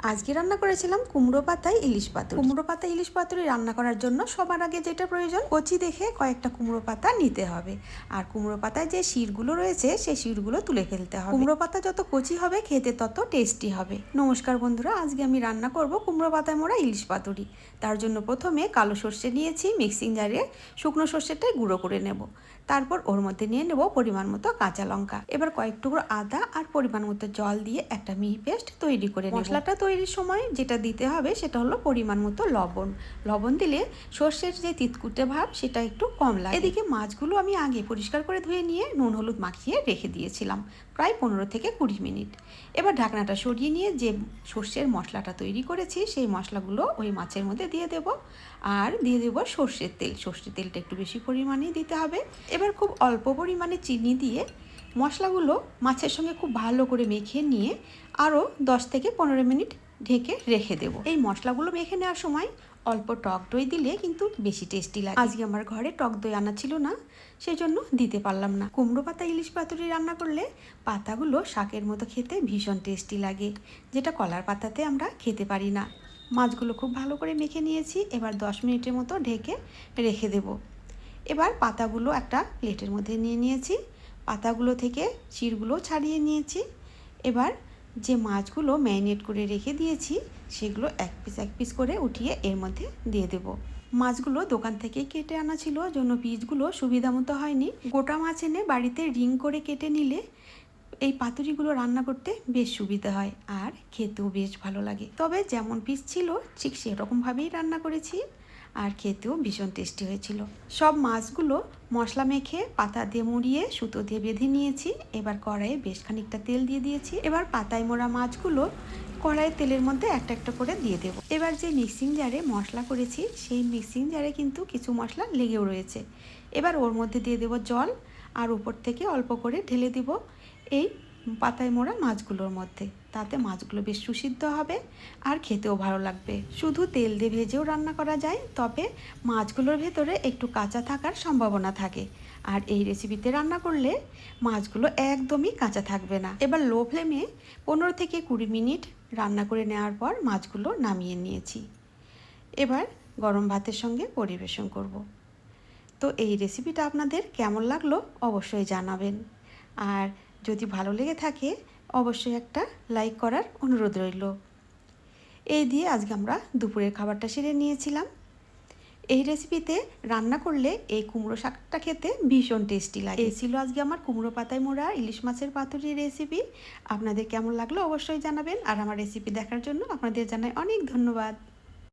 আজকে রান্না করেছিলাম কুমড়ো পাতায় ইলিশ পাতুরি। কুমড়ো পাতা ইলিশ পাতুরি রান্না করার জন্য সবার আগে যেটা প্রয়োজন, কচি দেখে কয়েকটা কুমড়ো পাতা নিতে হবে। আর কুমড়ো পাতায় যে শিরগুলো রয়েছে সেই শিরগুলো তুলে ফেলতে হবে। কুমড়ো পাতা যত কচি হবে খেতে তত টেস্টি হবে। নমস্কার বন্ধুরা, আজকে আমি রান্না করব কুমড়ো পাতায় মোড়া ইলিশ পাতুরি। তার জন্য প্রথমে কালো সর্ষে নিয়েছি মিক্সিং জারে, শুকনো সর্ষেটাই গুঁড়ো করে নেব। তারপর ওর মধ্যে নিয়ে নেব পরিমাণ মতো কাঁচা লঙ্কা। এবার কয়েক টুকরো আদা আর পরিমাণ মতো জল দিয়ে একটা মিহি পেস্ট তৈরি করে নেব। মশলাটা তৈরির সময় যেটা দিতে হবে সেটা হলো পরিমাণ মতো লবণ। লবণ দিলে সর্ষের যে তিতকুটে ভাব সেটা একটু কম লাগে। এদিকে মাছগুলো আমি আগে পরিষ্কার করে ধুয়ে নিয়ে নুন হলুদ মাখিয়ে রেখে দিয়েছিলাম প্রায় 15 থেকে 20 মিনিট। এবার ঢাকনাটা সরিয়ে নিয়ে যে সর্ষের মশলাটা তৈরি করেছি সেই মশলাগুলো ওই মাছের মধ্যে দিয়ে দেব। আর দিয়ে দেব সর্ষের তেল। সর্ষের তেলটা একটু বেশি পরিমাণেই দিতে হবে। এবার খুব অল্প পরিমাণে চিনি দিয়ে মশলাগুলো মাছের সঙ্গে খুব ভালো করে মেখে নিয়ে আরও 10 থেকে 15 মিনিট ঢেকে রেখে দেব। এই মশলাগুলো মেখে নেওয়ার সময় অল্প টক দই দিলে কিন্তু বেশি টেস্টি লাগে। আজকে আমার ঘরে টক দই আনা ছিল না, সেই জন্য দিতে পারলাম না। কুমড়ো পাতা ইলিশ পাতুরি রান্না করলে পাতাগুলো শাকের মতো খেতে ভীষণ টেস্টি লাগে, যেটা কলার পাতাতে আমরা খেতে পারি না। মাছগুলো খুব ভালো করে মেখে নিয়েছি। এবার 10 মিনিটের মতো ঢেকে রেখে দেব। এবার পাতাগুলো একটা প্লেটের মধ্যে নিয়ে নিয়েছি। পাতাগুলো থেকে শিরগুলো ছাড়িয়ে নিয়েছি। এবার যে মাছগুলো ম্যারিনেট করে রেখে দিয়েছি সেগুলো এক পিস করে উঠিয়ে এর মধ্যে দিয়ে দেব। মাছগুলো দোকান থেকেই কেটে আনা ছিল, জন্য পিসগুলো সুবিধা মতো হয়নি। গোটা মাছ এনে বাড়িতে রিং করে কেটে নিলে এই পাতুরিগুলো রান্না করতে বেশ সুবিধা হয় আর খেতেও বেশ ভালো লাগে। তবে যেমন পিস ছিল ঠিক সেরকমভাবেই রান্না করেছি আর খেতেও ভীষণ টেস্টি হয়েছিল। সব মাছগুলো মশলা মেখে পাতা দিয়ে মুড়িয়ে সুতো দিয়ে বেঁধে নিয়েছি। এবার কড়াইয়ে বেশ খানিকটা তেল দিয়ে দিয়েছি। এবার পাতায় মোড়া মাছগুলো কড়াইয়ের তেলের মধ্যে একটা একটা করে দিয়ে দেব। এবার যে মিক্সিং জারে মশলা করেছি সেই মিক্সিং জারে কিন্তু কিছু মশলা লেগেও রয়েছে। এবার ওর মধ্যে দিয়ে দেব জল আর উপর থেকে অল্প করে ঢেলে দেব এই পাতায় মোড়া মাছগুলোর মধ্যে। তাতে মাছগুলো বেশ সুসিদ্ধ হবে আর খেতেও ভালো লাগবে। শুধু তেল দিয়ে ভেজেও রান্না করা যায়, তবে মাছগুলোর ভেতরে একটু কাঁচা থাকার সম্ভাবনা থাকে। আর এই রেসিপিতে রান্না করলে মাছগুলো একদমই কাঁচা থাকবে না। এবার লো ফ্লেমে 15 থেকে 20 মিনিট রান্না করে নেওয়ার পর মাছগুলো নামিয়ে নিয়েছি। এবার গরম ভাতের সঙ্গে পরিবেশন করব। তো এই রেসিপিটা আপনাদের কেমন লাগলো অবশ্যই জানাবেন। আর যদি ভালো লেগে থাকে অবশ্যই একটা লাইক করার অনুরোধ রইল। এই দিয়ে আজকে আমরা দুপুরের খাবারটা সেরে নিয়েছিলাম। এই রেসিপিতে রান্না করলে এই কুমড়ো শাকটা খেতে ভীষণ টেস্টি লাগে। এই ছিল আজকে আমার কুমড়ো পাতায় মোড়া ইলিশ মাছের পাতুরির রেসিপি। আপনাদের কেমন লাগলো অবশ্যই জানাবেন। আর আমার রেসিপি দেখার জন্য আপনাদের জানাই অনেক ধন্যবাদ।